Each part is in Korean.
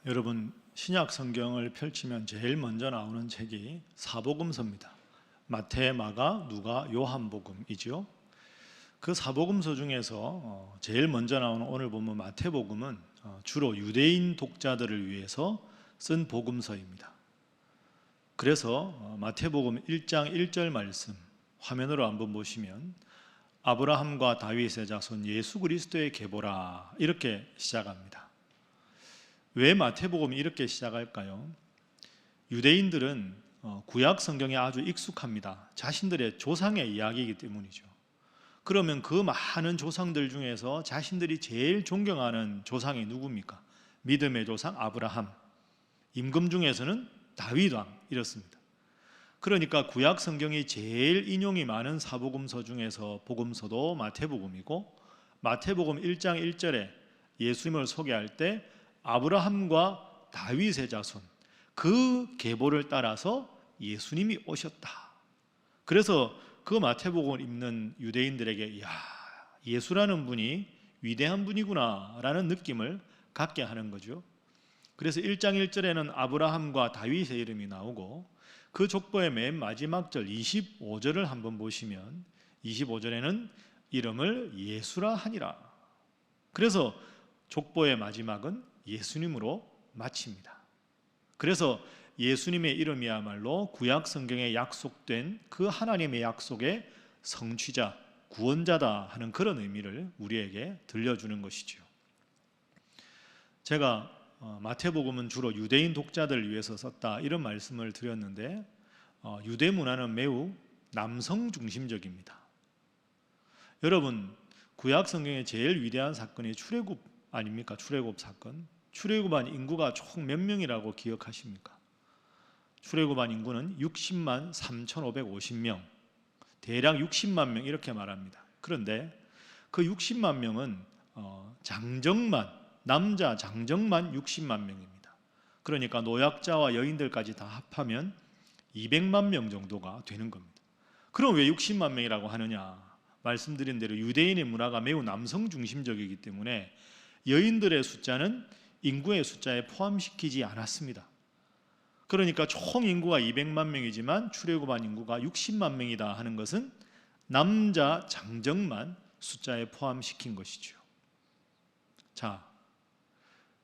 여러분, 신약 성경을 펼치면 제일 먼저 나오는 책이 사복음서입니다. 마태, 마가, 누가, 요한복음이죠. 그 사복음서 중에서 제일 먼저 나오는 오늘 보면 마태복음은 주로 유대인 독자들을 위해서 쓴 복음서입니다. 그래서 마태복음 1장 1절 말씀 화면으로 한번 보시면 아브라함과 다윗의 자손 예수 그리스도의 계보라 이렇게 시작합니다. 왜 마태복음이 이렇게 시작할까요? 유대인들은 구약 성경에 아주 익숙합니다. 자신들의 조상의 이야기이기 때문이죠. 그러면 그 많은 조상들 중에서 자신들이 제일 존경하는 조상이 누굽니까? 믿음의 조상 아브라함, 임금 중에서는 다윗 왕 이렇습니다. 그러니까 구약 성경이 제일 인용이 많은 사복음서 중에서 복음서도 마태복음이고, 마태복음 1장 1절에 예수님을 소개할 때 아브라함과 다윗의 자손, 그 계보를 따라서 예수님이 오셨다. 그래서 그 마태복음을 읽는 유대인들에게 예수라는 분이 위대한 분이구나 라는 느낌을 갖게 하는 거죠. 그래서 1장 1절에는 아브라함과 다윗의 이름이 나오고, 그 족보의 맨 마지막 절 25절을 한번 보시면 25절에는 이름을 예수라 하니라. 그래서 족보의 마지막은 예수님으로 마칩니다. 그래서 예수님의 이름이야말로 구약 성경에 약속된 그 하나님의 약속의 성취자, 구원자다 하는 그런 의미를 우리에게 들려주는 것이죠. 제가 마태복음은 주로 유대인 독자들을 위해서 썼다 이런 말씀을 드렸는데, 유대 문화는 매우 남성 중심적입니다. 여러분, 구약 성경의 제일 위대한 사건이 출애굽 아닙니까? 출애굽 사건. 출애굽한 인구가 총 몇 명이라고 기억하십니까? 출애굽한 인구는 60만 3,550명, 대략 60만 명 이렇게 말합니다. 그런데 그 60만 명은 장정만, 남자 장정만 60만 명입니다. 그러니까 노약자와 여인들까지 다 합하면 200만 명 정도가 되는 겁니다. 그럼 왜 60만 명이라고 하느냐? 말씀드린 대로 유대인의 문화가 매우 남성 중심적이기 때문에 여인들의 숫자는 인구의 숫자에 포함시키지 않았습니다. 그러니까 총 인구가 200만 명이지만 출애굽한 인구가 60만 명이다 하는 것은 남자 장정만 숫자에 포함시킨 것이죠. 자,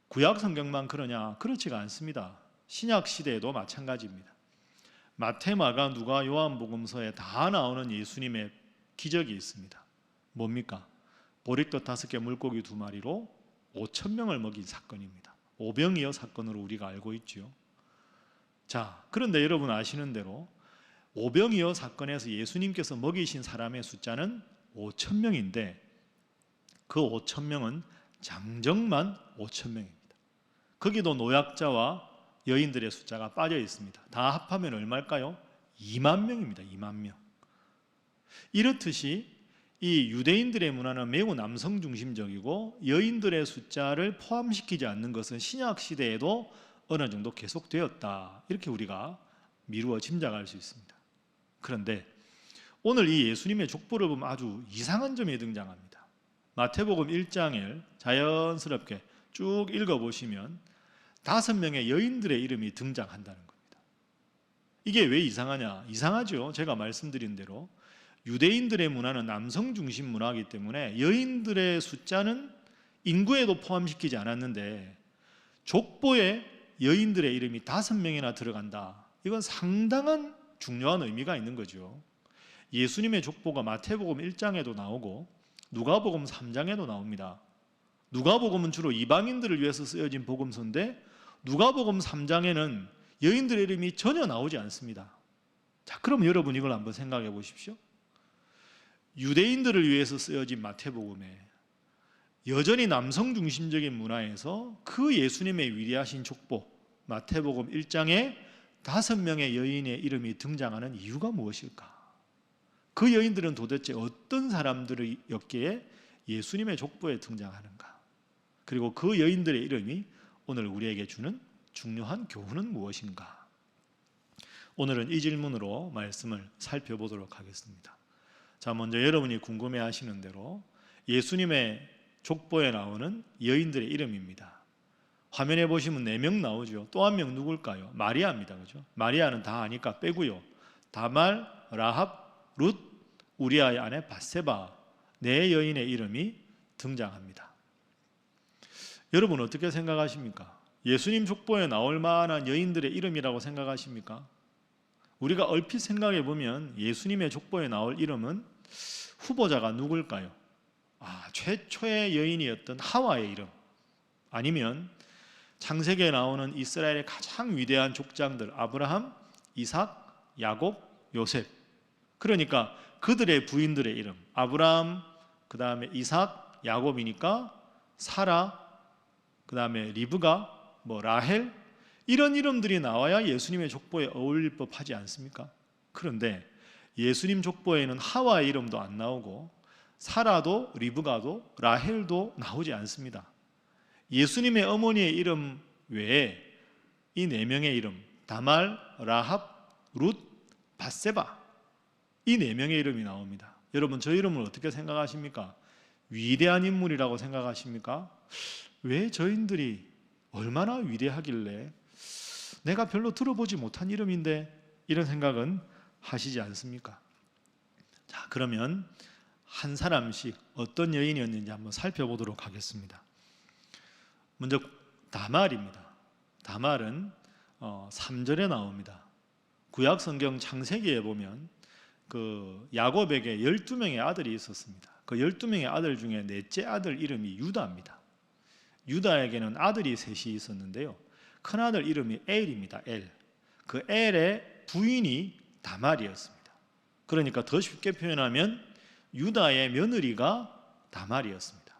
구약 성경만 그러냐? 그렇지가 않습니다. 신약 시대에도 마찬가지입니다. 마태, 마가, 누가, 요한복음서에 다 나오는 예수님의 기적이 있습니다. 뭡니까? 보리떡 5개, 물고기 2마리로 5,000명을 먹인 사건입니다. 오병이어 사건으로 우리가 알고 있죠. 자, 그런데 여러분 아시는 대로 오병이어 사건에서 예수님께서 먹이신 사람의 숫자는 5,000명인데 그 5,000명은 장정만 5,000명입니다. 거기도 노약자와 여인들의 숫자가 빠져 있습니다. 다 합하면 얼마일까요? 2만 명입니다. 2만 명. 이렇듯이 이 유대인들의 문화는 매우 남성 중심적이고 여인들의 숫자를 포함시키지 않는 것은 신약 시대에도 어느 정도 계속되었다, 이렇게 우리가 미루어 짐작할 수 있습니다. 그런데 오늘 이 예수님의 족보를 보면 아주 이상한 점이 등장합니다. 마태복음 1장을 자연스럽게 쭉 읽어보시면 5명의 여인들의 이름이 등장한다는 겁니다. 이게 왜 이상하냐? 이상하죠. 제가 말씀드린 대로 유대인들의 문화는 남성 중심 문화이기 때문에 여인들의 숫자는 인구에도 포함시키지 않았는데 족보에 여인들의 이름이 5명이나 들어간다. 이건 상당한 중요한 의미가 있는 거죠. 예수님의 족보가 마태복음 1장에도 나오고 누가복음 3장에도 나옵니다. 누가복음은 주로 이방인들을 위해서 쓰여진 복음서인데 누가복음 3장에는 여인들의 이름이 전혀 나오지 않습니다. 자, 그럼 여러분 이걸 한번 생각해 보십시오. 유대인들을 위해서 쓰여진 마태복음에 여전히 남성 중심적인 문화에서 그 예수님의 위대하신 족보 마태복음 1장에 5명의 여인의 이름이 등장하는 이유가 무엇일까? 그 여인들은 도대체 어떤 사람들이었기에 예수님의 족보에 등장하는가? 그리고 그 여인들의 이름이 오늘 우리에게 주는 중요한 교훈은 무엇인가? 오늘은 이 질문으로 말씀을 살펴보도록 하겠습니다. 자, 먼저 여러분이 궁금해하시는 대로 예수님의 족보에 나오는 여인들의 이름입니다. 화면에 보시면 4명 나오죠. 또 한 명 누굴까요? 마리아입니다. 그죠? 마리아는 다 아니까 빼고요. 다말, 라합, 룻, 우리아의 아내 밧세바 4여인의 이름이 등장합니다. 여러분 어떻게 생각하십니까? 예수님 족보에 나올 만한 여인들의 이름이라고 생각하십니까? 우리가 얼핏 생각해 보면 예수님의 족보에 나올 이름은 후보자가 누굴까요? 최초의 여인이었던 하와의 이름, 아니면 창세기에 나오는 이스라엘의 가장 위대한 족장들 아브라함, 이삭, 야곱, 요셉. 그러니까 그들의 부인들의 이름, 아브라함, 그 다음에 이삭, 야곱이니까 사라, 그 다음에 리브가, 라헬, 이런 이름들이 나와야 예수님의 족보에 어울릴 법하지 않습니까? 그런데 예수님 족보에는 하와의 이름도 안 나오고 사라도 리브가도 라헬도 나오지 않습니다. 예수님의 어머니의 이름 외에 이 4명의 이름, 다말, 라합, 룻, 밧세바, 이 4명의 이름이 나옵니다. 여러분 저 이름을 어떻게 생각하십니까? 위대한 인물이라고 생각하십니까? 왜 저인들이 얼마나 위대하길래 내가 별로 들어보지 못한 이름인데, 이런 생각은 하시지 않습니까? 자, 그러면 한 사람씩 어떤 여인이었는지 한번 살펴보도록 하겠습니다. 먼저 다말입니다. 다말은 3절에 나옵니다. 구약 성경 창세기에 보면 그 야곱에게 12명의 아들이 있었습니다. 그 12명의 아들 중에 넷째 아들 이름이 유다입니다. 유다에게는 아들이 셋이 있었는데요. 큰아들 이름이 엘입니다. 엘. 그 엘의 부인이 다말이었습니다. 그러니까 더 쉽게 표현하면 유다의 며느리가 다말이었습니다.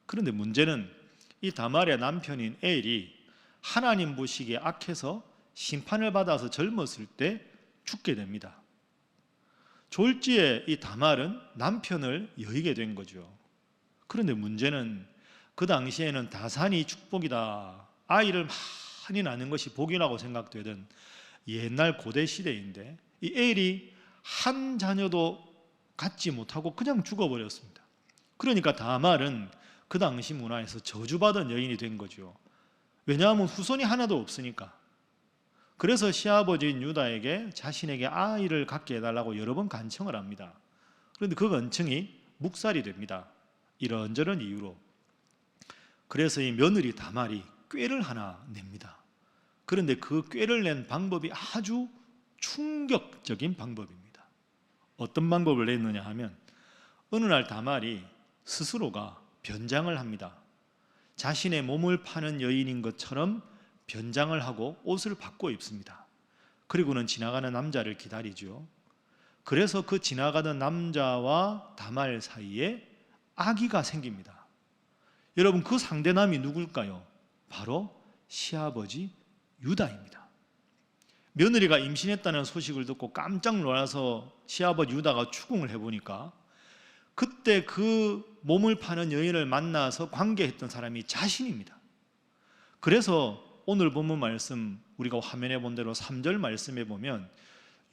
그런데 문제는 이 다말의 남편인 엘이 하나님 보시기에 악해서 심판을 받아서 젊었을 때 죽게 됩니다. 졸지에 이 다말은 남편을 여의게 된 거죠. 그런데 문제는 그 당시에는 다산이 축복이다, 아이를 많이 낳는 것이 복이라고 생각되던 옛날 고대 시대인데 이 엘이 한 자녀도 갖지 못하고 그냥 죽어버렸습니다. 그러니까 다말은 그 당시 문화에서 저주받은 여인이 된 거죠. 왜냐하면 후손이 하나도 없으니까. 그래서 시아버지인 유다에게 자신에게 아이를 갖게 해달라고 여러 번 간청을 합니다. 그런데 그 간청이 묵살이 됩니다. 이런저런 이유로. 그래서 이 며느리 다말이 꾀를 하나 냅니다. 그런데 그 꾀를 낸 방법이 아주 충격적인 방법입니다. 어떤 방법을 냈느냐 하면 어느 날 다말이 스스로가 변장을 합니다. 자신의 몸을 파는 여인인 것처럼 변장을 하고 옷을 바꿔 입습니다. 그리고는 지나가는 남자를 기다리죠. 그래서 그 지나가던 남자와 다말 사이에 아기가 생깁니다. 여러분 그 상대남이 누굴까요? 바로 시아버지 유다입니다. 며느리가 임신했다는 소식을 듣고 깜짝 놀라서 시아버지 유다가 추궁을 해보니까 그때 그 몸을 파는 여인을 만나서 관계했던 사람이 자신입니다. 그래서 오늘 본문 말씀 우리가 화면에 본 대로 3절 말씀에 보면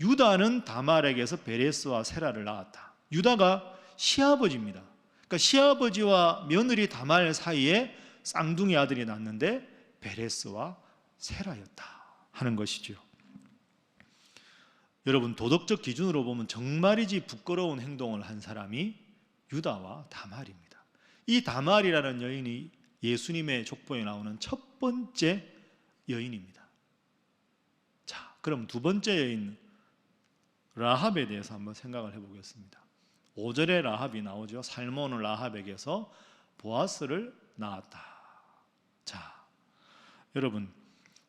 유다는 다말에게서 베레스와 세라를 낳았다. 유다가 시아버지입니다. 그러니까 시아버지와 며느리 다말 사이에 쌍둥이 아들이 낳았는데 베레스와 세라였다 하는 것이죠. 여러분 도덕적 기준으로 보면 정말이지 부끄러운 행동을 한 사람이 유다와 다말입니다. 이 다말이라는 여인이 예수님의 족보에 나오는 첫 번째 여인입니다. 자, 그럼 두 번째 여인 라합에 대해서 한번 생각을 해보겠습니다. 5절에 라합이 나오죠. 살몬 라합에게서 보아스를 낳았다. 자, 여러분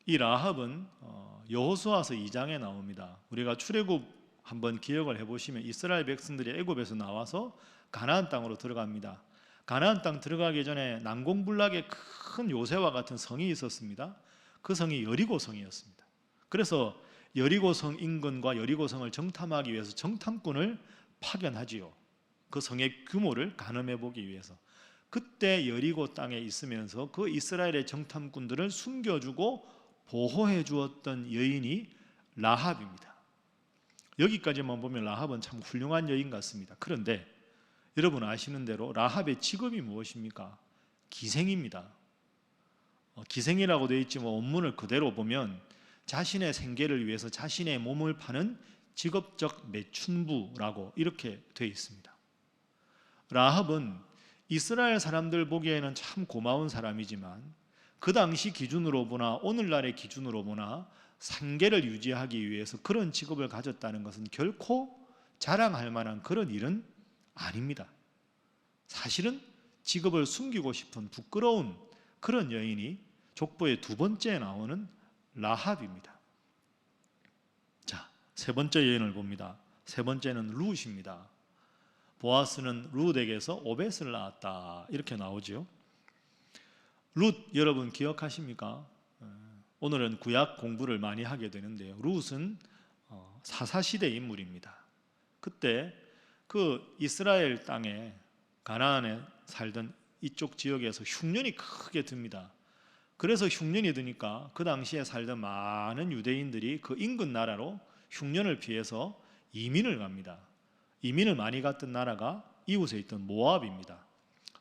이 라합은 여호수아서 2장에 나옵니다. 우리가 출애굽 한번 기억을 해보시면 이스라엘 백성들이 애굽에서 나와서 가나안 땅으로 들어갑니다. 가나안 땅 들어가기 전에 난공불락의 큰 요새와 같은 성이 있었습니다. 그 성이 여리고성이었습니다. 그래서 여리고성 인근과 여리고성을 정탐하기 위해서 정탐꾼을 파견하지요. 그 성의 규모를 가늠해 보기 위해서. 그때 여리고 땅에 있으면서 그 이스라엘의 정탐꾼들을 숨겨주고 보호해 주었던 여인이 라합입니다. 여기까지만 보면 라합은 참 훌륭한 여인 같습니다. 그런데 여러분 아시는 대로 라합의 직업이 무엇입니까? 기생입니다. 기생이라고 되어 있지만 원문을 그대로 보면 자신의 생계를 위해서 자신의 몸을 파는 직업적 매춘부라고 이렇게 되어 있습니다. 라합은 이스라엘 사람들 보기에는 참 고마운 사람이지만 그 당시 기준으로 보나 오늘날의 기준으로 보나 생계를 유지하기 위해서 그런 직업을 가졌다는 것은 결코 자랑할 만한 그런 일은 아닙니다. 사실은 직업을 숨기고 싶은 부끄러운 그런 여인이 족보의 두 번째에 나오는 라합입니다. 자, 세 번째 여인을 봅니다. 세 번째는 룻입니다. 보아스는 룻에게서 오벳을 낳았다 이렇게 나오죠. 룻 여러분 기억하십니까? 오늘은 구약 공부를 많이 하게 되는데요. 룻은 사사시대 인물입니다. 그때 그 이스라엘 땅에 가나안에 살던 이쪽 지역에서 흉년이 크게 듭니다. 그래서 흉년이 드니까 그 당시에 살던 많은 유대인들이 그 인근 나라로 흉년을 피해서 이민을 갑니다. 이민을 많이 갔던 나라가 이웃에 있던 모압입니다.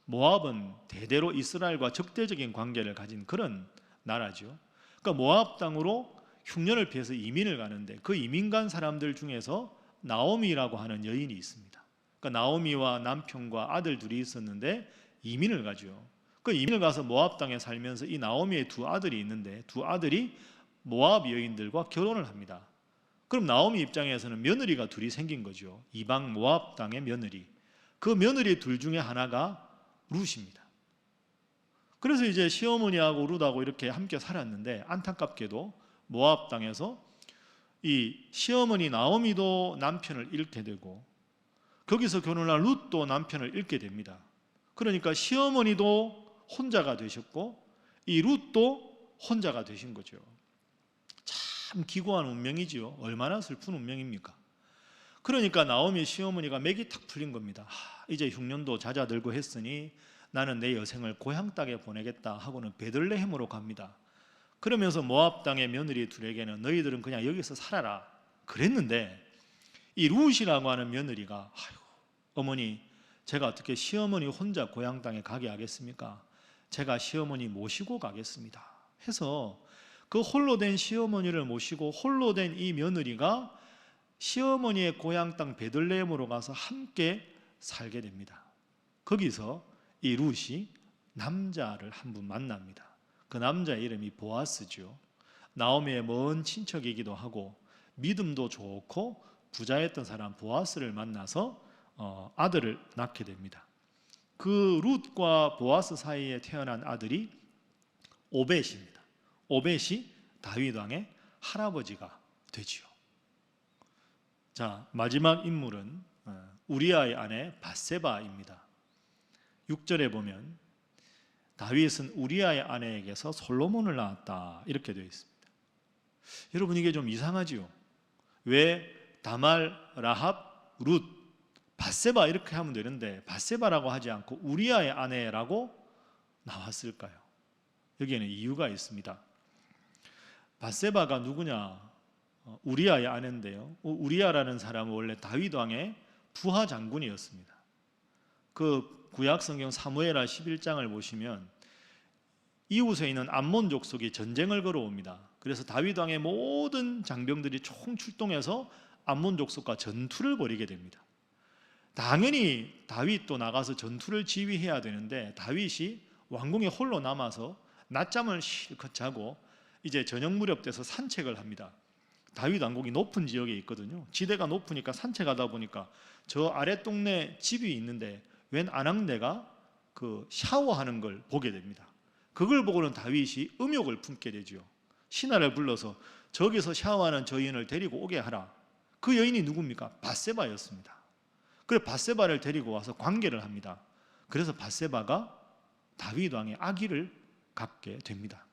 모압은 대대로 이스라엘과 적대적인 관계를 가진 그런 나라죠. 그러니까 모압 땅으로 흉년을 피해서 이민을 가는데 그 이민 간 사람들 중에서 나오미라고 하는 여인이 있습니다. 그러니까 나오미와 남편과 아들 둘이 있었는데 이민을 가죠. 그 이민을 가서 모압 땅에 살면서 이 나오미의 두 아들이 있는데 두 아들이 모압 여인들과 결혼을 합니다. 그럼 나오미 입장에서는 며느리가 둘이 생긴 거죠. 이방 모압 땅의 며느리. 그 며느리 둘 중에 하나가 룻입니다. 그래서 이제 시어머니하고 룻하고 이렇게 함께 살았는데 안타깝게도 모압 땅에서 이 시어머니 나오미도 남편을 잃게 되고 거기서 결혼한 룻도 남편을 잃게 됩니다. 그러니까 시어머니도 혼자가 되셨고 이 룻도 혼자가 되신 거죠. 참 기구한 운명이지요. 얼마나 슬픈 운명입니까? 그러니까 나오미 시어머니가 맥이 탁 풀린 겁니다. 이제 흉년도 잦아들고 했으니 나는 내 여생을 고향 땅에 보내겠다 하고는 베들레헴으로 갑니다. 그러면서 모압 땅의 며느리 둘에게는 너희들은 그냥 여기서 살아라 그랬는데 이 룻이라고 하는 며느리가 아이고 어머니 제가 어떻게 시어머니 혼자 고향 땅에 가게 하겠습니까? 제가 시어머니 모시고 가겠습니다 해서 그 홀로 된 시어머니를 모시고 홀로 된 이 며느리가 시어머니의 고향 땅 베들레헴으로 가서 함께 살게 됩니다. 거기서 이 룻이 남자를 한 분 만납니다. 그 남자의 이름이 보아스죠. 나오미의 먼 친척이기도 하고 믿음도 좋고 부자였던 사람 보아스를 만나서 아들을 낳게 됩니다. 그 룻과 보아스 사이에 태어난 아들이 오벳입니다. 오벳이 다윗 왕의 할아버지가 되지요. 자, 마지막 인물은 우리아의 아내 밧세바입니다. 6절에 보면 다윗은 우리아의 아내에게서 솔로몬을 낳았다 이렇게 되어 있습니다. 여러분 이게 좀 이상하지요. 왜 다말, 라합, 룻, 밧세바 이렇게 하면 되는데 밧세바라고 하지 않고 우리아의 아내라고 나왔을까요? 여기에는 이유가 있습니다. 밧세바가 누구냐? 우리아의 아내인데요. 우리아라는 사람은 원래 다윗 왕의 부하 장군이었습니다. 그 구약 성경 사무엘하 11장을 보시면 이웃에 있는 암몬 족속이 전쟁을 걸어옵니다. 그래서 다윗 왕의 모든 장병들이 총 출동해서 암몬 족속과 전투를 벌이게 됩니다. 당연히 다윗도 나가서 전투를 지휘해야 되는데 다윗이 왕궁에 홀로 남아서 낮잠을 실컷 자고 이제 저녁 무렵 돼서 산책을 합니다. 다윗 왕궁이 높은 지역에 있거든요. 지대가 높으니까 산책하다 보니까 저 아래 동네 집이 있는데 웬 아낙네가 그 샤워하는 걸 보게 됩니다. 그걸 보고는 다윗이 음욕을 품게 되죠. 신하를 불러서 저기서 샤워하는 저 여인을 데리고 오게 하라. 그 여인이 누굽니까? 밧세바였습니다. 그래서 밧세바를 데리고 와서 관계를 합니다. 그래서 밧세바가 다윗 왕의 아기를 갖게 됩니다.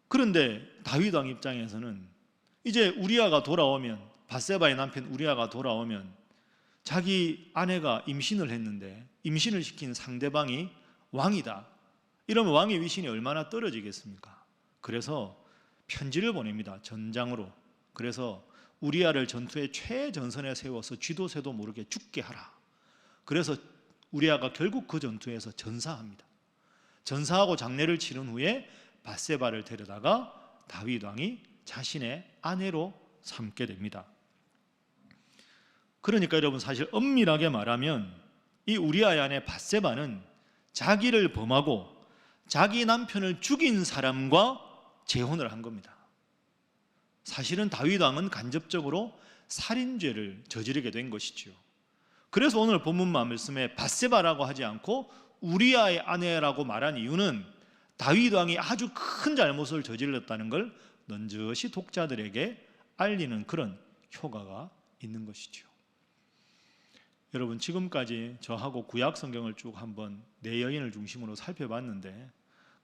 그런데 다윗 왕 입장에서는 이제 우리아가 돌아오면 밧세바의 남편 우리아가 돌아오면 자기 아내가 임신을 했는데 임신을 시킨 상대방이 왕이다. 이러면 왕의 위신이 얼마나 떨어지겠습니까? 그래서 편지를 보냅니다. 전장으로. 그래서 우리아를 전투의 최전선에 세워서 쥐도 새도 모르게 죽게 하라. 그래서 우리아가 결국 그 전투에서 전사합니다. 전사하고 장례를 치른 후에 밧세바를 데려다가 다윗 왕이 자신의 아내로 삼게 됩니다. 그러니까 여러분, 사실 엄밀하게 말하면 이 우리아의 아내 밧세바는 자기를 범하고 자기 남편을 죽인 사람과 재혼을 한 겁니다. 사실은 다윗 왕은 간접적으로 살인죄를 저지르게 된 것이지요. 그래서 오늘 본문 말씀에 밧세바라고 하지 않고 우리아의 아내라고 말한 이유는 다윗 왕이 아주 큰 잘못을 저질렀다는 걸 넌지시 독자들에게 알리는 그런 효과가 있는 것이죠. 여러분, 지금까지 저하고 구약 성경을 쭉 한번 네 여인을 중심으로 살펴봤는데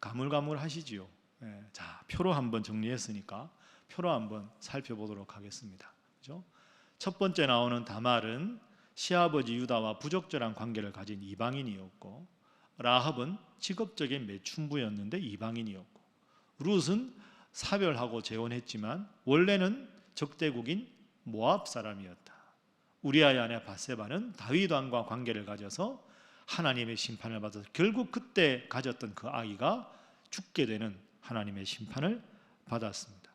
가물가물하시지요. 자, 표로 한번 정리했으니까 표로 한번 살펴보도록 하겠습니다. 그렇죠? 첫 번째 나오는 다말은 시아버지 유다와 부적절한 관계를 가진 이방인이었고, 라합은 직업적인 매춘부였는데 이방인이었고, 룻은 사별하고 재혼했지만 원래는 적대국인 모압 사람이었다. 우리아의 아내 밧세바는 다윗 왕과 관계를 가져서 하나님의 심판을 받아서 결국 그때 가졌던 그 아이가 죽게 되는 하나님의 심판을 받았습니다.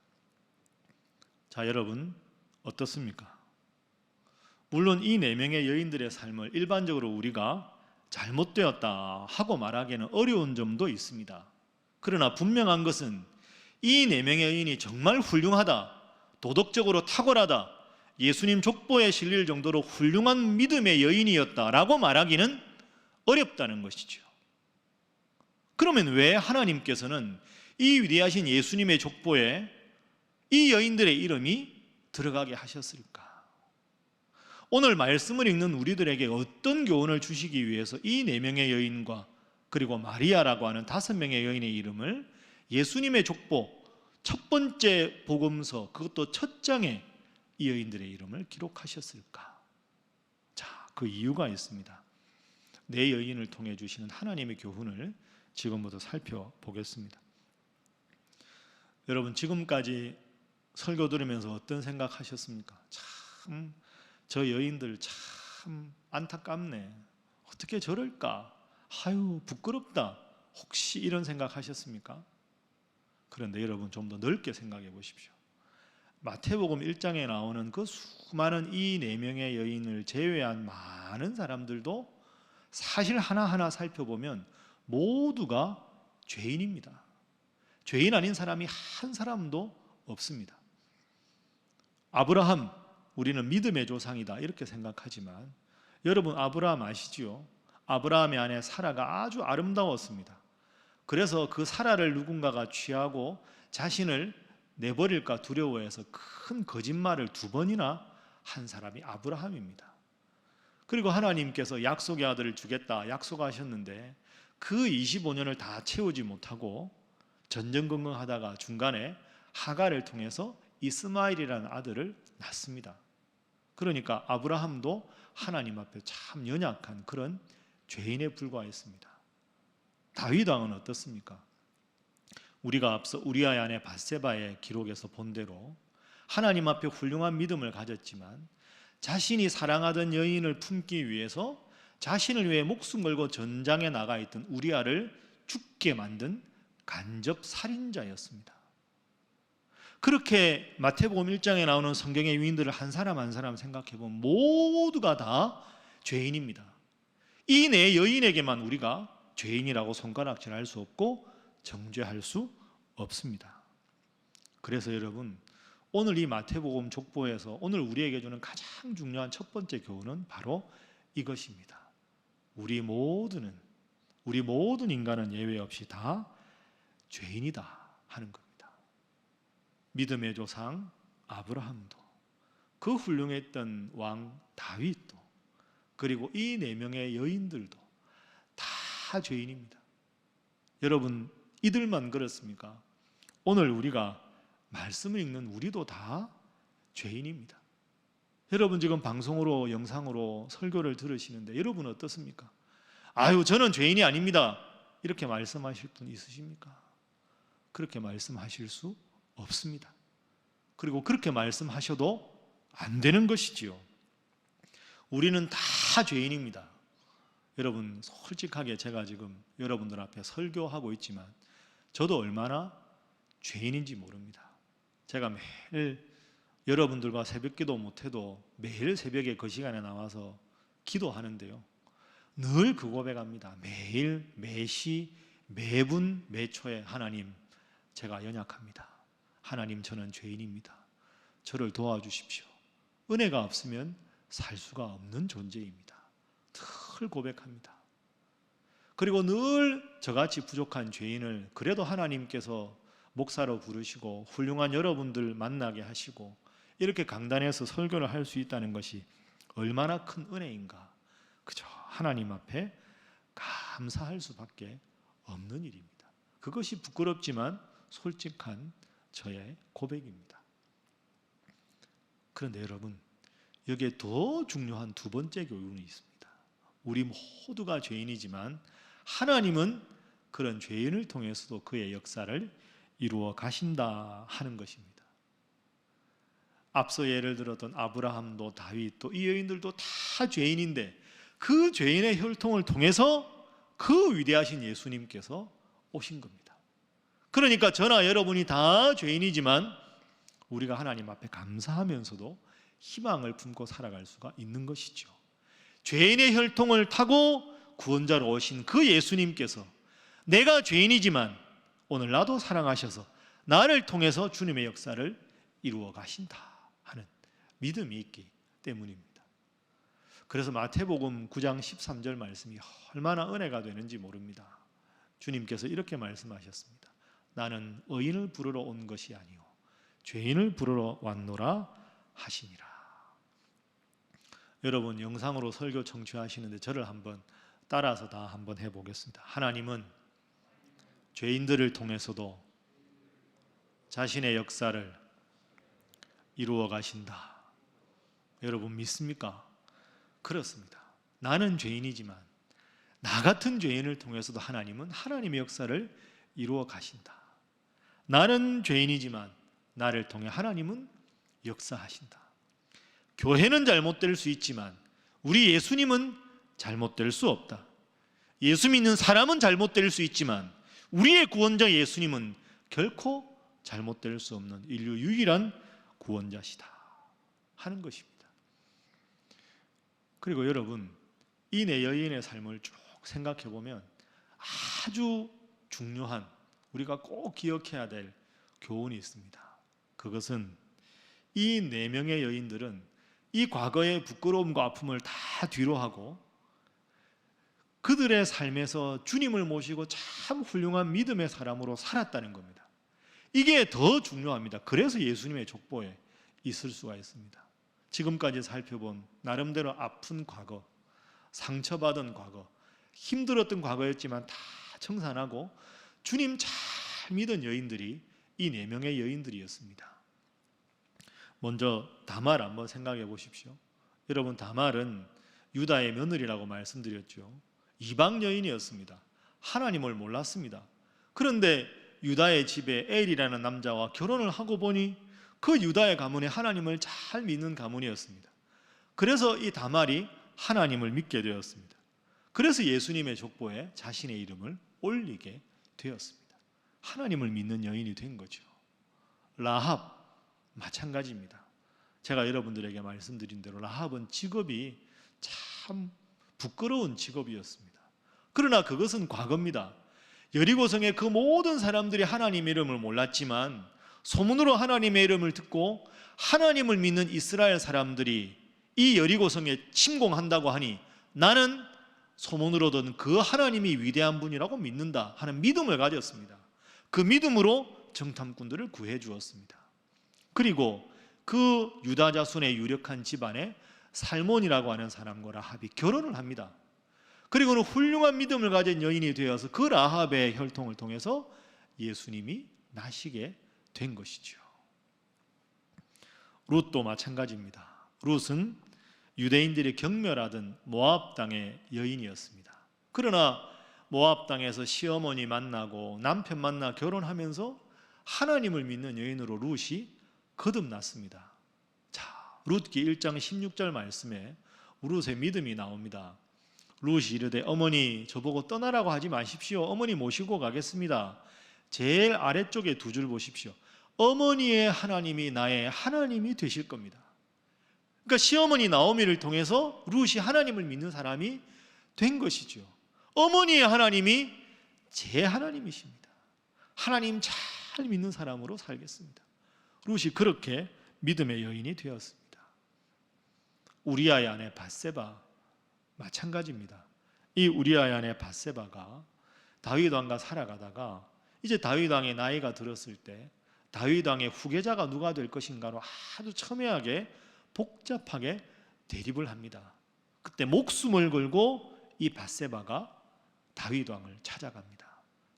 자, 여러분 어떻습니까? 물론 이 네 명의 여인들의 삶을 일반적으로 우리가 잘못되었다 하고 말하기에는 어려운 점도 있습니다. 그러나 분명한 것은 이 네 명의 여인이 정말 훌륭하다, 도덕적으로 탁월하다, 예수님 족보에 실릴 정도로 훌륭한 믿음의 여인이었다라고 말하기는 어렵다는 것이죠. 그러면 왜 하나님께서는 이 위대하신 예수님의 족보에 이 여인들의 이름이 들어가게 하셨을까? 오늘 말씀을 읽는 우리들에게 어떤 교훈을 주시기 위해서 이 네 명의 여인과 그리고 마리아라고 하는 5명의 여인의 이름을 예수님의 족보 첫 번째 복음서, 그것도 첫 장에 이 여인들의 이름을 기록하셨을까? 자, 그 이유가 있습니다. 네 여인을 통해 주시는 하나님의 교훈을 지금부터 살펴보겠습니다. 여러분, 지금까지 설교 들으면서 어떤 생각하셨습니까? 참, 저 여인들 참 안타깝네. 어떻게 저럴까? 아유, 부끄럽다. 혹시 이런 생각하셨습니까? 그런데 여러분, 좀 더 넓게 생각해 보십시오. 마태복음 1장에 나오는 그 수많은 이 네 명의 여인을 제외한 많은 사람들도 사실 하나하나 살펴보면 모두가 죄인입니다. 죄인 아닌 사람이 한 사람도 없습니다. 아브라함, 우리는 믿음의 조상이다 이렇게 생각하지만 여러분, 아브라함 아시지요? 아브라함의 아내 사라가 아주 아름다웠습니다. 그래서 그 사라를 누군가가 취하고 자신을 내버릴까 두려워해서 큰 거짓말을 2번이나 한 사람이 아브라함입니다. 그리고 하나님께서 약속의 아들을 주겠다 약속하셨는데 그 25년을 다 채우지 못하고 전전긍긍하다가 중간에 하갈을 통해서 이스마엘이라는 아들을 낳습니다. 그러니까 아브라함도 하나님 앞에 참 연약한 그런 죄인에 불과했습니다. 다윗 왕은 어떻습니까? 우리가 앞서 우리아의 아내 밧세바의 기록에서 본 대로 하나님 앞에 훌륭한 믿음을 가졌지만 자신이 사랑하던 여인을 품기 위해서 자신을 위해 목숨 걸고 전장에 나가 있던 우리아를 죽게 만든 간접 살인자였습니다. 그렇게 마태복음 1장에 나오는 성경의 유인들을 한 사람 한 사람 생각해보면 모두가 다 죄인입니다. 이 네 여인에게만 우리가 죄인이라고 손가락질할 수 없고 정죄할 수 없습니다. 그래서 여러분, 오늘 이 마태복음 족보에서 오늘 우리에게 주는 가장 중요한 첫 번째 교훈은 바로 이것입니다. 우리 모든 인간은 예외 없이 다 죄인이다 하는 겁니다. 믿음의 조상 아브라함도, 그 훌륭했던 왕 다윗도, 그리고 이 네 명의 여인들도 다 죄인입니다. 여러분, 이들만 그렇습니까? 오늘 우리가 말씀을 읽는 우리도 다 죄인입니다. 여러분, 지금 방송으로 영상으로 설교를 들으시는데 여러분 어떻습니까? 아유, 저는 죄인이 아닙니다 이렇게 말씀하실 분 있으십니까? 그렇게 말씀하실 수 없습니다. 그리고 그렇게 말씀하셔도 안 되는 것이지요. 우리는 다 죄인입니다. 여러분 솔직하게 제가 지금 여러분들 앞에 설교하고 있지만 저도 얼마나 죄인인지 모릅니다. 제가 매일 여러분들과 새벽기도 못해도 매일 새벽에 그 시간에 나와서 기도하는데요, 늘 그 고백합니다. 매일 매시 매분 매초에 하나님, 제가 연약합니다. 하나님, 저는 죄인입니다. 저를 도와주십시오. 은혜가 없으면 살 수가 없는 존재입니다. 늘 고백합니다. 그리고 늘 저같이 부족한 죄인을 그래도 하나님께서 목사로 부르시고 훌륭한 여러분들 만나게 하시고 이렇게 강단에서 설교를 할 수 있다는 것이 얼마나 큰 은혜인가. 그저 하나님 앞에 감사할 수밖에 없는 일입니다. 그것이 부끄럽지만 솔직한 저의 고백입니다. 그런데 여러분, 여기에 더 중요한 두 번째 교훈이 있습니다. 우리 모두가 죄인이지만 하나님은 그런 죄인을 통해서도 그의 역사를 이루어 가신다 하는 것입니다. 앞서 예를 들었던 아브라함도 다윗도 이 여인들도 다 죄인인데 그 죄인의 혈통을 통해서 그 위대하신 예수님께서 오신 겁니다. 그러니까 저나 여러분이 다 죄인이지만 우리가 하나님 앞에 감사하면서도 희망을 품고 살아갈 수가 있는 것이죠. 죄인의 혈통을 타고 구원자로 오신 그 예수님께서 내가 죄인이지만 오늘 나도 사랑하셔서 나를 통해서 주님의 역사를 이루어 가신다 하는 믿음이 있기 때문입니다. 그래서 마태복음 9장 13절 말씀이 얼마나 은혜가 되는지 모릅니다. 주님께서 이렇게 말씀하셨습니다. 나는 의인을 부르러 온 것이 아니요 죄인을 부르러 왔노라 하시니라. 여러분 영상으로 설교 청취하시는데 저를 한번 따라서 다 한번 해보겠습니다. 하나님은 죄인들을 통해서도 자신의 역사를 이루어 가신다. 여러분 믿습니까? 그렇습니다. 나는 죄인이지만 나 같은 죄인을 통해서도 하나님은 하나님의 역사를 이루어 가신다. 나는 죄인이지만 나를 통해 하나님은 역사하신다. 교회는 잘못될 수 있지만 우리 예수님은 잘못될 수 없다. 예수 믿는 사람은 잘못될 수 있지만 우리의 구원자 예수님은 결코 잘못될 수 없는 인류 유일한 구원자시다 하는 것입니다. 그리고 여러분, 이 네 여인의 삶을 쭉 생각해 보면 아주 중요한, 우리가 꼭 기억해야 될 교훈이 있습니다. 그것은 이 네 명의 여인들은 이 과거의 부끄러움과 아픔을 다 뒤로하고 그들의 삶에서 주님을 모시고 참 훌륭한 믿음의 사람으로 살았다는 겁니다. 이게 더 중요합니다. 그래서 예수님의 족보에 있을 수가 있습니다. 지금까지 살펴본 나름대로 아픈 과거, 상처받은 과거, 힘들었던 과거였지만 다 청산하고 주님 잘 믿은 여인들이 이 네 명의 여인들이었습니다. 먼저 다말 한번 생각해 보십시오. 여러분, 다말은 유다의 며느리라고 말씀드렸죠. 이방 여인이었습니다. 하나님을 몰랐습니다. 그런데 유다의 집에 엘이라는 남자와 결혼을 하고 보니 그 유다의 가문이 하나님을 잘 믿는 가문이었습니다. 그래서 이 다말이 하나님을 믿게 되었습니다. 그래서 예수님의 족보에 자신의 이름을 올리게 되었습니다. 하나님을 믿는 여인이 된 거죠. 라합 마찬가지입니다. 제가 여러분들에게 말씀드린 대로 라합은 직업이 참 부끄러운 직업이었습니다. 그러나 그것은 과거입니다. 여리고성의 그 모든 사람들이 하나님의 이름을 몰랐지만 소문으로 하나님의 이름을 듣고 하나님을 믿는 이스라엘 사람들이 이 여리고성에 침공한다고 하니 나는 소문으로 듣는 그 하나님이 위대한 분이라고 믿는다 하는 믿음을 가졌습니다. 그 믿음으로 정탐꾼들을 구해 주었습니다. 그리고 그 유다 자손의 유력한 집안에 살몬이라고 하는 사람과 라합이 결혼을 합니다. 그리고는 훌륭한 믿음을 가진 여인이 되어서 그 라합의 혈통을 통해서 예수님이 나시게 된 것이죠. 룻도 마찬가지입니다. 룻은 유대인들이 경멸하던 모압 땅의 여인이었습니다. 그러나 모압 땅에서 시어머니 만나고 남편 만나 결혼하면서 하나님을 믿는 여인으로 룻이 거듭났습니다. 자, 룻기 1장 16절 말씀에 룻의 믿음이 나옵니다. 룻이 이르되 어머니 저보고 떠나라고 하지 마십시오. 어머니 모시고 가겠습니다. 제일 아래쪽에 두 줄 보십시오. 어머니의 하나님이 나의 하나님이 되실 겁니다. 그러니까 시어머니 나오미를 통해서 룻이 하나님을 믿는 사람이 된 것이죠. 어머니의 하나님이 제 하나님이십니다. 하나님 잘 믿는 사람으로 살겠습니다. 룻이 그렇게 믿음의 여인이 되었습니다. 우리아의 아내 밧세바 마찬가지입니다. 이 우리아의 아내 밧세바가 다윗 왕과 살아가다가 이제 다윗 왕의 나이가 들었을 때 다윗 왕의 후계자가 누가 될 것인가로 아주 첨예하게 복잡하게 대립을 합니다. 그때 목숨을 걸고 이 밧세바가 다윗 왕을 찾아갑니다.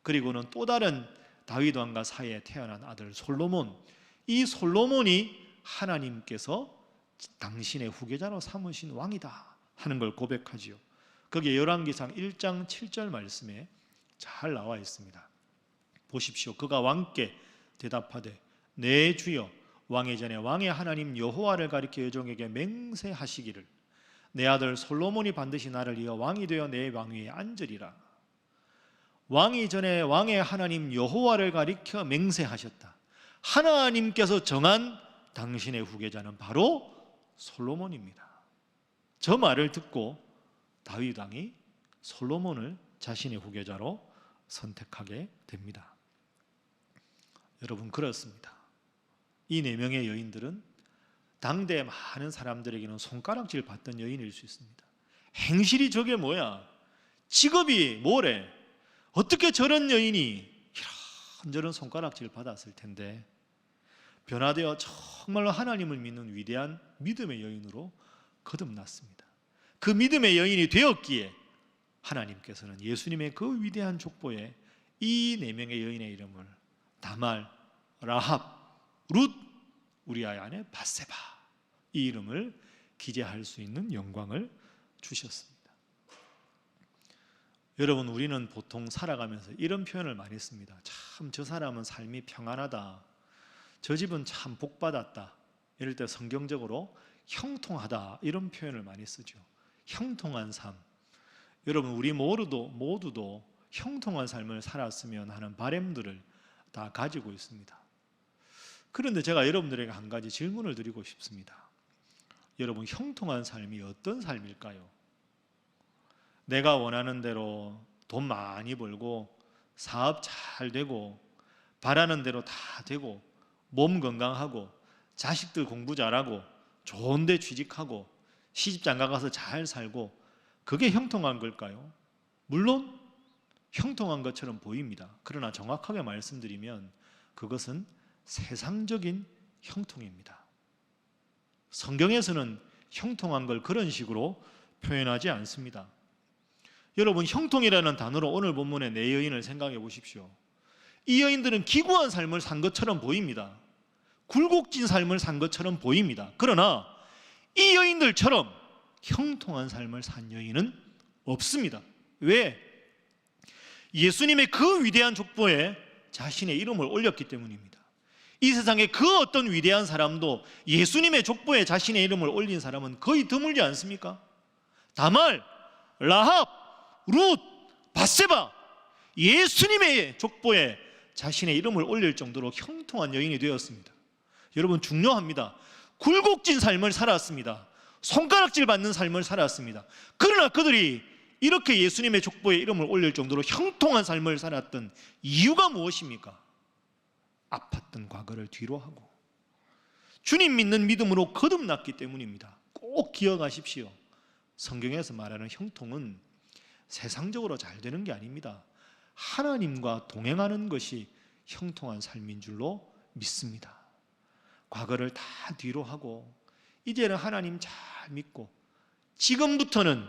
그리고는 또 다른 다윗 왕과 사이에 태어난 아들 솔로몬, 이 솔로몬이 하나님께서 당신의 후계자로 삼으신 왕이다 하는 걸 고백하지요. 거기에 열왕기상 1장 7절 말씀에 잘 나와 있습니다. 보십시오. 그가 왕께 대답하되 내 주여 왕의 전에 왕의 하나님 여호와를 가리켜 여종에게 맹세하시기를 내 아들 솔로몬이 반드시 나를 이어 왕이 되어 내 왕위에 앉으리라. 왕이 전에 왕의 하나님 여호와를 가리켜 맹세하셨다. 하나님께서 정한 당신의 후계자는 바로 솔로몬입니다. 저 말을 듣고 다윗 왕이 솔로몬을 자신의 후계자로 선택하게 됩니다. 여러분, 그렇습니다. 이 네 명의 여인들은 당대 많은 사람들에게는 손가락질 받던 여인일 수 있습니다. 행실이 저게 뭐야? 직업이 뭐래? 어떻게 저런 여인이 이런저런 손가락질 받았을 텐데 변화되어 정말로 하나님을 믿는 위대한 믿음의 여인으로 거듭났습니다. 그 믿음의 여인이 되었기에 하나님께서는 예수님의 그 위대한 족보에 이 네 명의 여인의 이름을 다말, 라합, 룻, 우리아의 아내 밧세바 이 이름을 기재할 수 있는 영광을 주셨습니다. 여러분, 우리는 보통 살아가면서 이런 표현을 많이 씁니다. 참 저 사람은 삶이 평안하다, 저 집은 참 복받았다. 이럴 때 성경적으로 형통하다 이런 표현을 많이 쓰죠. 형통한 삶. 여러분, 우리 모두도 형통한 삶을 살았으면 하는 바람들을 다 가지고 있습니다. 그런데 제가 여러분들에게 한 가지 질문을 드리고 싶습니다. 여러분, 형통한 삶이 어떤 삶일까요? 내가 원하는 대로 돈 많이 벌고 사업 잘 되고 바라는 대로 다 되고 몸 건강하고 자식들 공부 잘하고 좋은 데 취직하고 시집 장가 가서 잘 살고 그게 형통한 걸까요? 물론 형통한 것처럼 보입니다. 그러나 정확하게 말씀드리면 그것은 세상적인 형통입니다. 성경에서는 형통한 걸 그런 식으로 표현하지 않습니다. 여러분, 형통이라는 단어로 오늘 본문의 네 여인을 생각해 보십시오. 이 여인들은 기구한 삶을 산 것처럼 보입니다. 굴곡진 삶을 산 것처럼 보입니다. 그러나 이 여인들처럼 형통한 삶을 산 여인은 없습니다. 왜? 예수님의 그 위대한 족보에 자신의 이름을 올렸기 때문입니다. 이 세상에 그 어떤 위대한 사람도 예수님의 족보에 자신의 이름을 올린 사람은 거의 드물지 않습니까? 다말, 라합, 룻, 밧세바, 예수님의 족보에 자신의 이름을 올릴 정도로 형통한 여인이 되었습니다. 여러분, 중요합니다. 굴곡진 삶을 살았습니다. 손가락질 받는 삶을 살았습니다. 그러나 그들이 이렇게 예수님의 족보에 이름을 올릴 정도로 형통한 삶을 살았던 이유가 무엇입니까? 아팠던 과거를 뒤로하고 주님 믿는 믿음으로 거듭났기 때문입니다. 꼭 기억하십시오. 성경에서 말하는 형통은 세상적으로 잘 되는 게 아닙니다. 하나님과 동행하는 것이 형통한 삶인 줄로 믿습니다. 과거를 다 뒤로 하고 이제는 하나님 잘 믿고 지금부터는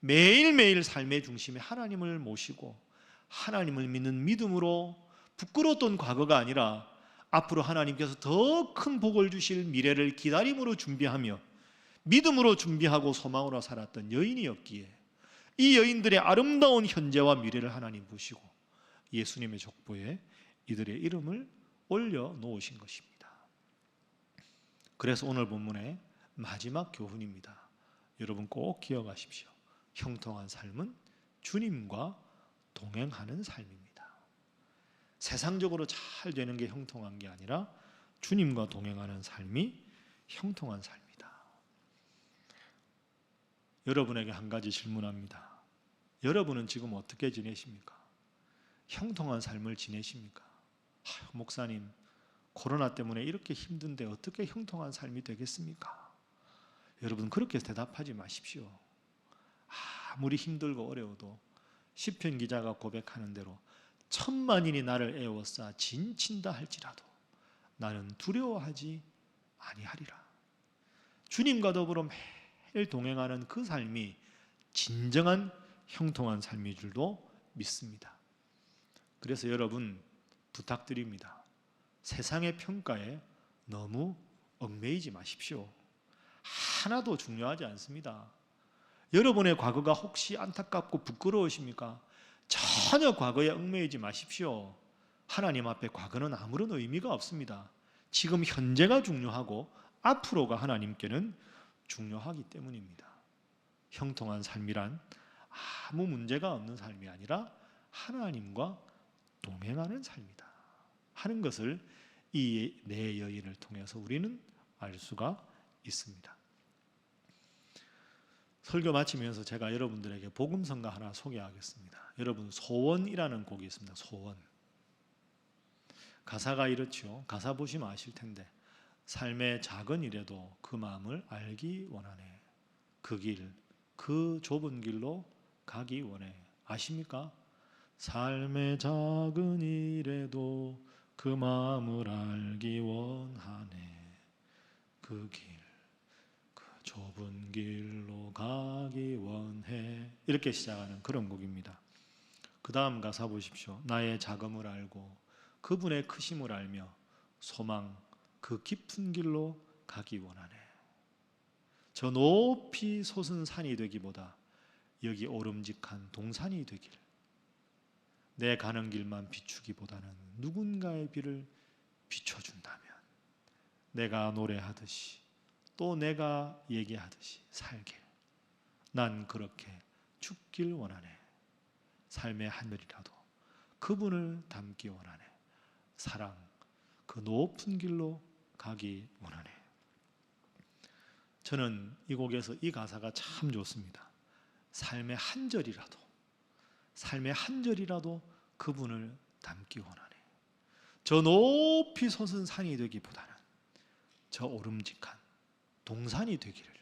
매일매일 삶의 중심에 하나님을 모시고 하나님을 믿는 믿음으로 부끄러웠던 과거가 아니라 앞으로 하나님께서 더 큰 복을 주실 미래를 기다림으로 준비하며 믿음으로 준비하고 소망으로 살았던 여인이었기에 이 여인들의 아름다운 현재와 미래를 하나님 보시고 예수님의 족보에 이들의 이름을 올려놓으신 것입니다. 그래서 오늘 본문의 마지막 교훈입니다. 여러분 꼭 기억하십시오. 형통한 삶은 주님과 동행하는 삶입니다. 세상적으로 잘 되는 게 형통한 게 아니라 주님과 동행하는 삶이 형통한 삶이다. 여러분에게 한 가지 질문합니다. 여러분은 지금 어떻게 지내십니까? 형통한 삶을 지내십니까? 목사님, 코로나 때문에 이렇게 힘든데 어떻게 형통한 삶이 되겠습니까? 여러분, 그렇게 대답하지 마십시오. 아무리 힘들고 어려워도 시편 기자가 고백하는 대로 천만인이 나를 애워싸 진친다 할지라도 나는 두려워하지 아니하리라. 주님과 더불어 매일 동행하는 그 삶이 진정한 형통한 삶인 줄도 믿습니다. 그래서 여러분, 부탁드립니다. 세상의 평가에 너무 얽매이지 마십시오. 하나도 중요하지 않습니다. 여러분의 과거가 혹시 안타깝고 부끄러우십니까? 전혀 과거에 얽매이지 마십시오. 하나님 앞에 과거는 아무런 의미가 없습니다. 지금 현재가 중요하고 앞으로가 하나님께는 중요하기 때문입니다. 형통한 삶이란 아무 문제가 없는 삶이 아니라 하나님과 동행하는 삶이다 하는 것을 이 네 여인을 통해서 우리는 알 수가 있습니다. 설교 마치면서 제가 여러분들에게 복음성가 하나 소개하겠습니다. 여러분, 소원이라는 곡이 있습니다. 소원. 가사가 이렇죠. 가사 보시면 아실 텐데, 삶의 작은 일에도 그 마음을 알기 원하네. 그 길, 그 좁은 길로 가기 원해. 아십니까? 삶의 작은 일에도 그 마음을 알기 원하네. 그 길, 그 좁은 길로 가기 원해. 이렇게 시작하는 그런 곡입니다. 그 다음 가사 보십시오. 나의 작음을 알고 그분의 크심을 알며 소망 그 깊은 길로 가기 원하네. 저 높이 솟은 산이 되기보다 여기 오름직한 동산이 되길. 내 가는 길만 비추기보다는 누군가의 길을 비춰준다면 내가 노래하듯이 또 내가 얘기하듯이 살길. 난 그렇게 죽길 원하네. 삶의 하늘이라도 그분을 닮기 원하네. 사랑 그 높은 길로 가기 원하네. 저는 이 곡에서 이 가사가 참 좋습니다. 삶의 한 절이라도 그분을 닮기 원하네. 저 높이 솟은 산이 되기보다는 저 오름직한 동산이 되기를.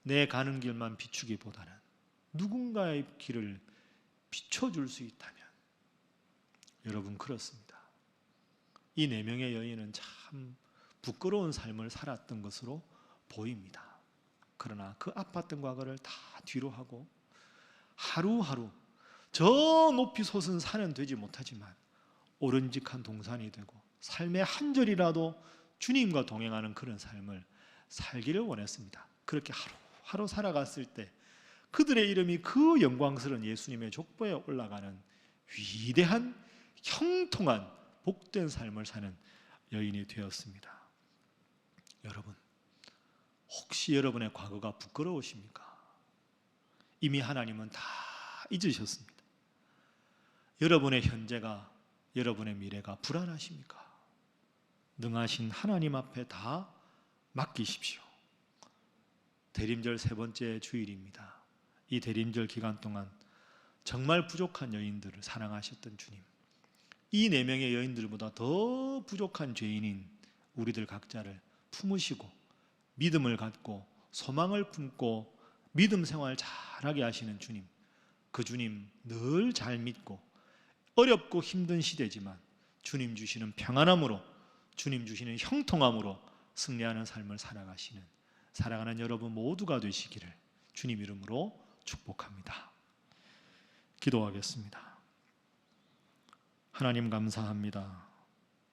내 가는 길만 비추기보다는 누군가의 길을 비춰줄 수 있다면. 여러분, 그렇습니다. 이 네 명의 여인은 참 부끄러운 삶을 살았던 것으로 보입니다. 그러나 그 아팠던 과거를 다 뒤로 하고 하루하루 저 높이 솟은 산은 되지 못하지만 오른직한 동산이 되고 삶의 한 절이라도 주님과 동행하는 그런 삶을 살기를 원했습니다. 그렇게 하루하루 살아갔을 때 그들의 이름이 그 영광스러운 예수님의 족보에 올라가는 위대한 형통한 복된 삶을 사는 여인이 되었습니다. 여러분, 혹시 여러분의 과거가 부끄러우십니까? 이미 하나님은 다 잊으셨습니다. 여러분의 현재가, 여러분의 미래가 불안하십니까? 능하신 하나님 앞에 다 맡기십시오. 대림절 세 번째 주일입니다. 이 대림절 기간 동안 정말 부족한 여인들을 사랑하셨던 주님, 이 네 명의 여인들보다 더 부족한 죄인인 우리들 각자를 품으시고 믿음을 갖고 소망을 품고 믿음 생활 잘하게 하시는 주님, 그 주님 늘 잘 믿고 어렵고 힘든 시대지만 주님 주시는 평안함으로, 주님 주시는 형통함으로 승리하는 삶을 살아가시는 사랑하는 여러분 모두가 되시기를 주님 이름으로 축복합니다. 기도하겠습니다. 하나님, 감사합니다.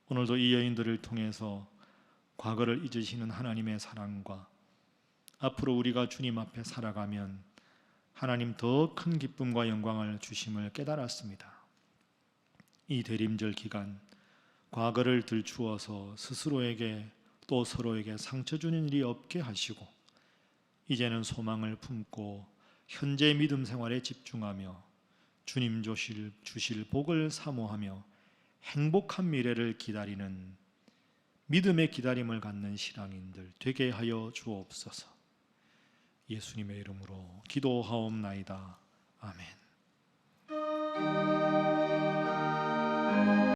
오늘도 이 여인들을 통해서 과거를 잊으시는 하나님의 사랑과 앞으로 우리가 주님 앞에 살아가면 하나님 더 큰 기쁨과 영광을 주심을 깨달았습니다. 이 대림절 기간 과거를 들추어서 스스로에게 또 서로에게 상처 주는 일이 없게 하시고 이제는 소망을 품고 현재 믿음 생활에 집중하며 주님 주실 복을 사모하며 행복한 미래를 기다리는 믿음의 기다림을 갖는 신앙인들 되게 하여 주옵소서. 예수님의 이름으로 기도하옵나이다. 아멘.